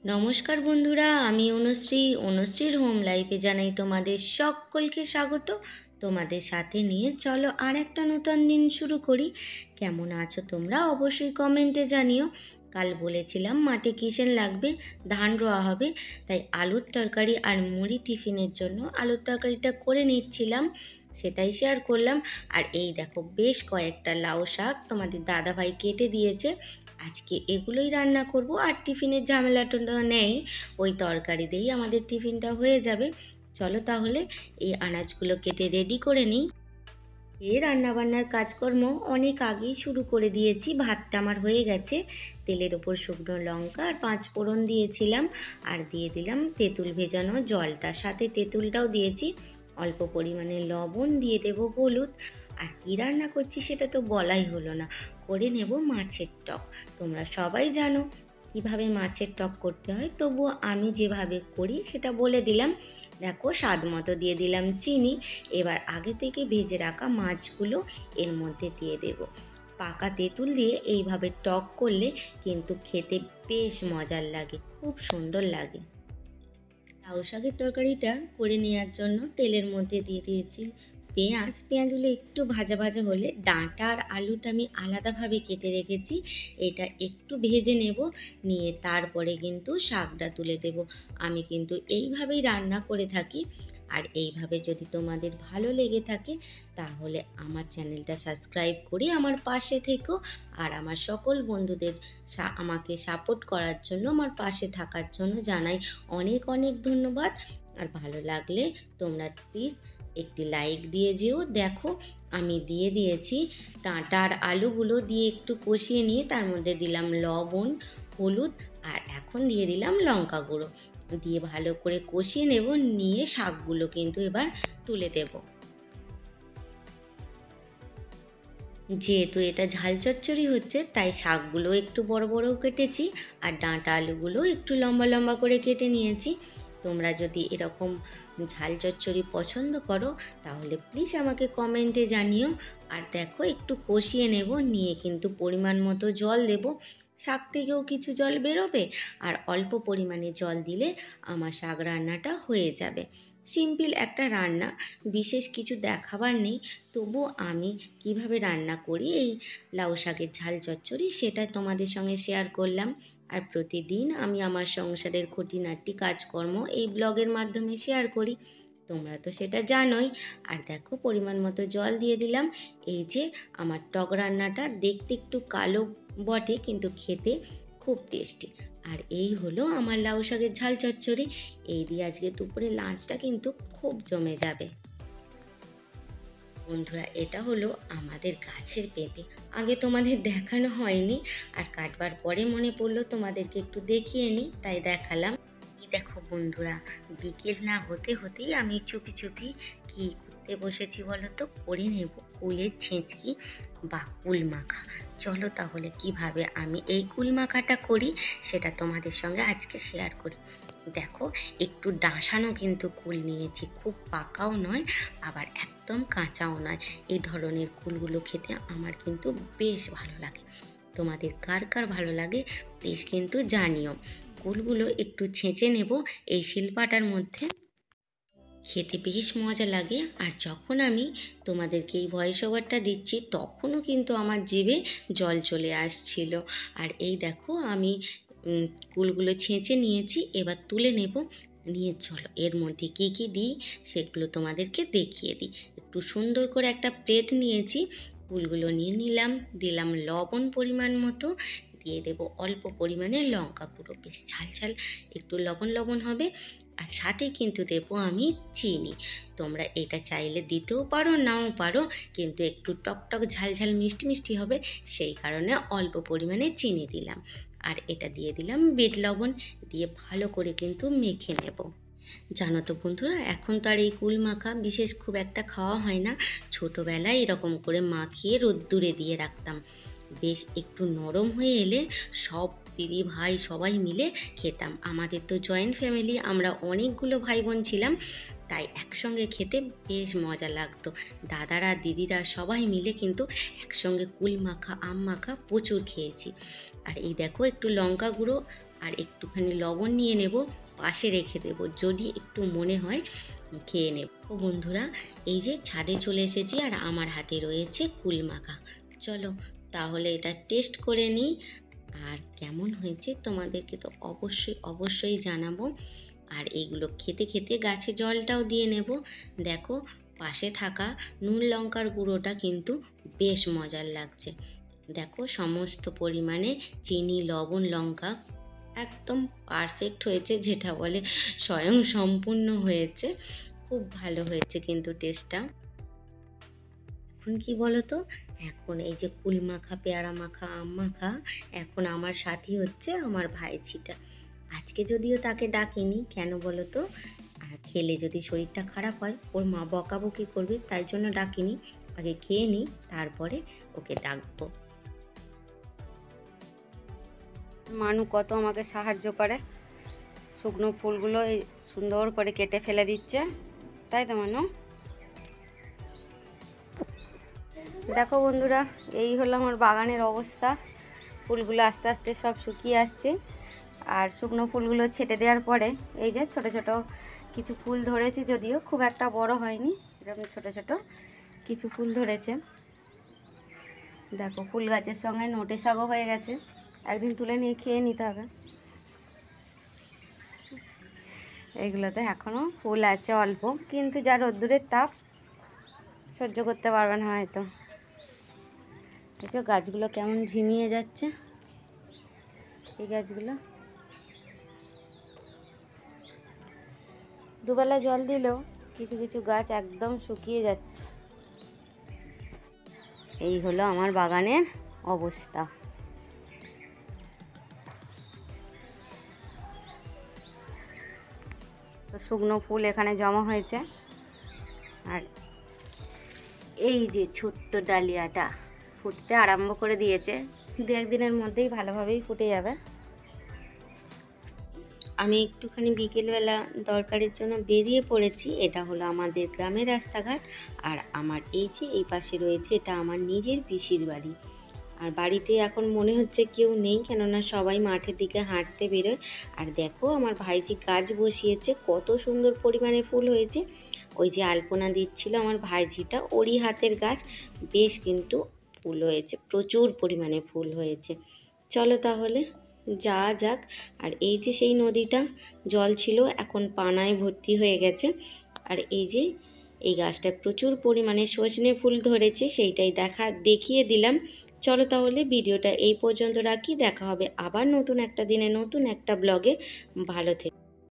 নমস্কার বন্ধুরা, আমি অনুশ্রীর হোম লাইফে জানাই তোমাদের সকলকে স্বাগত। তোমাদের সাথে নিয়ে চলো আর একটা নতুন দিন শুরু করি। কেমন আছো তোমরা অবশ্যই কমেন্টে জানিও। কাল বলেছিলাম মাঠে কিসেন লাগবে, ধান রোয়া হবে, তাই আলুর তরকারি আর মুড়ি টিফিনের জন্য আলুর তরকারিটা করে নিচ্ছিলাম, সেটাই শেয়ার করলাম। আর এই দেখো বেশ কয়েকটা লাউ শাক তোমাদের দাদাভাই কেটে দিয়েছে। আজকে এগুলোই রান্না করব, আর টিফিনের ঝামেলাটা নেই, ওই তরকারি দিয়েই আমাদের টিফিনটা হয়ে যাবে। চলো তাহলে এই আনাজগুলো কেটে রেডি করে নিই। রান্নাবান্নার কাজকর্ম অনেক আগেই শুরু করে দিয়েছি। ভাতটা আমার হয়ে গেছে, তেলের ওপর শুকনো লঙ্কা আর 5 ফোড়ন দিয়েছিলাম, আর দিয়ে দিলাম তেঁতুল ভেজানো জলটা, সাথে তেঁতুলটাও দিয়েছি। অল্প পরিমাণে লবণ দিয়ে দেব, হলুদ। আর কী রান্না করছি সেটা তো বলাই হলো না, করে নেব মাছের টক। তোমরা সবাই জানো কিভাবে মাছের টক করতে হয়, তবুও আমি যেভাবে করি সেটা বলে দিলাম। দেখো স্বাদ মতো দিয়ে দিলাম চিনি। এবার আগে থেকে ভেজে রাখা মাছগুলো এর মধ্যে দিয়ে দেব। পাকা তেঁতুল দিয়ে এইভাবে টক করলে কিন্তু খেতে বেশ মজার লাগে, খুব সুন্দর লাগে। লাউ শাকের তরকারিটা করে নেওয়ার জন্য তেলের মধ্যে দিয়ে দিয়েছি পেঁয়াজগুলো একটু ভাজা ভাজা হলে ডাঁটা আর আলুটা আমি আলাদাভাবে কেটে রেখেছি, এটা একটু ভেজে নেব, নিয়ে তারপরে কিন্তু শাকটা তুলে দেব। আমি কিন্তু এইভাবেই রান্না করে থাকি। আর এইভাবে যদি তোমাদের ভালো লেগে থাকে তাহলে আমার চ্যানেলটা সাবস্ক্রাইব করে আমার পাশে থেকো। আর আমার সকল বন্ধুদের আমাকে সাপোর্ট করার জন্য, আমার পাশে থাকার জন্য জানাই অনেক অনেক ধন্যবাদ। আর ভালো লাগলে তোমরা প্লিজ একটি লাইক দিয়ে যেও। দেখো আমি দিয়ে দিয়েছি ডাঁটা আর আলুগুলো দিয়ে একটু কষিয়ে নিয়ে তার মধ্যে দিলাম লবণ, হলুদ, আর এখন দিয়ে দিলাম লঙ্কা গুঁড়ো, দিয়ে ভালো করে কষিয়ে নেব। নিয়ে শাকগুলো কিন্তু এবার তুলে দেব। যেহেতু এটা ঝাল চচ্চড়ি হচ্ছে, তাই শাকগুলো একটু বড় বড় কেটেছি, আর ডাঁটা আলুগুলো একটু লম্বা লম্বা করে কেটে নিয়েছি। তোমরা যদি এরকম ঝাল চচ্চড়ি পছন্দ করো তাহলে প্লিজ আমাকে কমেন্টে জানিও। আর দেখো একটু কষিয়ে নেব, নিয়ে কিন্তু পরিমাণ মতো জল দেব। শাক থেকেও কিছু জল বেরোবে, আর অল্প পরিমাণে জল দিলে আমার শাক রান্নাটা হয়ে যাবে। সিম্পল একটা রান্না, বিশেষ কিছু দেখাবার নেই, তবু আমি কিভাবে রান্না করি এই লাউ শাকের ঝাল চচ্চড়ি সেটা তোমাদের সঙ্গে শেয়ার করলাম। আর প্রতিদিন আমি আমার সংসারের খুঁটিনাটি কাজকর্ম এই ব্লগের মাধ্যমে শেয়ার করি, তোমরা তো সেটা জানোই। আর দেখো পরিমাণ মতো জল দিয়ে দিলাম। এই যে আমার টক রান্নাটা দেখতে একটু কালো বটে, কিন্তু খেতে খুব টেস্টি। আর এই হলো আমার লাউ শাকের ঝাল চচ্চড়ি। এই দিয়ে আজকে দুপুরে লাঞ্চটা কিন্তু খুব জমে যাবে। বন্ধুরা, এটা হলো আমাদের গাছের পেঁপে। আগে তোমাদের দেখানো হয়নি, আর কাটবার পরে মনে পড়লো তোমাদেরকে একটু দেখিয়ে নিই, তাই দেখালাম। এই দেখো বন্ধুরা, বিকেল না হতে হতেই আমি চুপি চুপি কি করতে বসেছি বলো তো, করে নেব কুলের ছেঁচকি বা কুল মাখা। চলো তাহলে কিভাবে আমি এই কুল মাখাটা করি সেটা তোমাদের সঙ্গে আজকে শেয়ার করি। দেখো একটু ডাঁসানো কিন্তু কুল নিয়েছি, খুব পাকাও নয় আবার একদম কাঁচাও নয়। এই ধরনের কুলগুলো খেতে আমার কিন্তু বেশ ভালো লাগে। তোমাদের কার কার ভালো লাগে প্লিজ কিন্তু জানিও। কুলগুলো একটু ছেঁচে নেব এই শিলপাটার মধ্যে, খেতে বেশ মজা লাগে। আর যখন আমি তোমাদেরকে এই ভয়েস ওভারটা দিচ্ছি তখনও কিন্তু আমার জিভে জল চলে আসছিল। আর এই দেখো আমি কুলগুলো ছেঁচে নিয়েছি, এবার তুলে নেব। নিয়ে চলো এর মধ্যে কী কী দিই সেগুলো তোমাদেরকে দেখিয়ে দিই। একটু সুন্দর করে একটা প্লেট নিয়েছি, কুলগুলো নিয়ে নিলাম, দিলাম লবণ পরিমাণ মতো, দিয়ে দেব অল্প পরিমাণে লঙ্কা গুঁড়ো, বেশ ঝাল ঝাল একটু লবণ লবণ হবে। আর সাথে কিন্তু দেবো আমি চিনি। তোমরা এটা চাইলে দিতেও পারো নাও পারো, কিন্তু একটু টকটক ঝাল ঝাল মিষ্টি মিষ্টি হবে, সেই কারণে অল্প পরিমাণে চিনি দিলাম। আর এটা দিয়ে দিলাম বিট লবণ, দিয়ে ভালো করে কিন্তু মেখে নেব। জানো তো বন্ধুরা, এখন তো আর এই কুল মাখা বিশেষ খুব একটা খাওয়া হয় না। ছোটোবেলায় এরকম করে মাখিয়ে রোদ্দুরে দিয়ে রাখতাম, বেশ একটু নরম হয়ে এলে সব দিদি ভাই সবাই মিলে খেতাম। আমাদের তো জয়েন্ট ফ্যামিলি, আমরা অনেকগুলো ভাই বোন ছিলাম, তাই একসঙ্গে খেতে বেশ মজা লাগতো। দাদারা দিদিরা সবাই মিলে কিন্তু একসঙ্গে কুল মাখা আম মাখা প্রচুর খেয়েছি। আর এই দেখো একটু লঙ্কা গুঁড়ো আর একটুখানি লবণ নিয়ে নেব, পাশে রেখে দেব, যদি একটু মনে হয় খেয়ে নেব। ও বন্ধুরা, এই যে ছাদে চলে এসেছি আর আমার হাতে রয়েছে কুল মাখা। চলো তাহলে এটা টেস্ট করে নিই, আর কেমন হয়েছে তোমাদেরকে তো অবশ্যই জানাবো। আর এইগুলো খেতে খেতে গাছে জলটাও দিয়ে নেব। দেখো, পাশে থাকা নুন লঙ্কার গুঁড়োটা কিন্তু বেশ মজার লাগছে। দেখো, সমস্ত পরিমাণে চিনি, লবণ, লঙ্কা একদম পারফেক্ট হয়েছে, যেটা বলে স্বয়ং সম্পূর্ণ হয়েছে। খুব ভালো হয়েছে কিন্তু টেস্টটা। এখন কি বলো তো, এখন এই যে কুল মাখা, পেয়ারা মাখা, আম মাখা, এখন আমার সাথী হচ্ছে আমার ভাইঝিটা। আজকে যদিও তাকে ডাকিনি, কেন বলো তো, খেলে যদি শরীরটা খারাপ হয় ওর মা বকাবকি করবে, তাই জন্য ডাকিনি। আগে খেয়ে নিই, তারপরে ওকে ডাকবো। মানু কত আমাকে সাহায্য করে, শুকনো ফুলগুলো এই সুন্দর করে কেটে ফেলে দিচ্ছে, তাই তো মানু? দেখো বন্ধুরা, এই হলো আমার বাগানের অবস্থা। ফুলগুলো আস্তে আস্তে সব শুকিয়ে আসছে, আর শুকনো ফুলগুলো ছেটে দেওয়ার পরে এই যে ছোট ছোট কিছু ফুল ধরেছে, যদিও খুব একটা বড় হয়নি, এরকম ছোট ছোট কিছু ফুল ধরেছে। দেখো, ফুল গাছের সঙ্গে নোটে শাকও হয়ে গেছে, একদিন তুলে নিয়ে খেয়ে নিতে হবে। এইগুলোতে এখনও ফুল আছে অল্প, কিন্তু যা রোদ্দুরের তাপ সহ্য করতে পারবে না হয়তো। দেখো গাছগুলো কেমন ঝিমিয়ে যাচ্ছে, এই গাছগুলো দুবেলা জল দিলেও কিছু কিছু গাছ একদম শুকিয়ে যাচ্ছে। এই হলো আমার বাগানের অবস্থা। তো শুকনো ফুল এখানে জমা হয়েছে, আর এই যে ছোট্ট ডালিয়াটা ফুটতে আরম্ভ করে দিয়েছে, দু একদিনের মধ্যেই ভালোভাবেই ফুটে যাবে। আমি একটুখানি বিকেলবেলা দরকারের জন্য বেরিয়ে পড়েছি। এটা হলো আমাদের গ্রামের রাস্তাঘাট, আর আমার এই যে এই পাশে রয়েছে, এটা আমার নিজের পিসির বাড়ি। আর বাড়িতে এখন মনে হচ্ছে কেউ নেই, কেননা সবাই মাঠের দিকে হাঁটতে বেরোয়। আর দেখো, আমার ভাইজি গাছ বসিয়েছে, কত সুন্দর পরিমাণে ফুল হয়েছে। ওই যে আলপনা দিচ্ছিল আমার ভাইজিটা, ওরই হাতের গাছ, বেশ কিন্তু ফুল হয়েছে, প্রচুর পরিমাণে ফুল হয়েছে। চলো তাহলে যাওয়া যাক। আর এই যে সেই নদীটা, জল ছিল, এখন পানায় ভর্তি হয়ে গেছে। আর এই যে এই গাছটায় প্রচুর পরিমাণে সজনে ফুল ধরেছে, সেইটাই দেখিয়ে দিলাম। চলো তাহলে ভিডিওটা এই পর্যন্ত রাখি, দেখা হবে আবার নতুন একটা দিনে নতুন একটা ব্লগে। ভালো থেকো।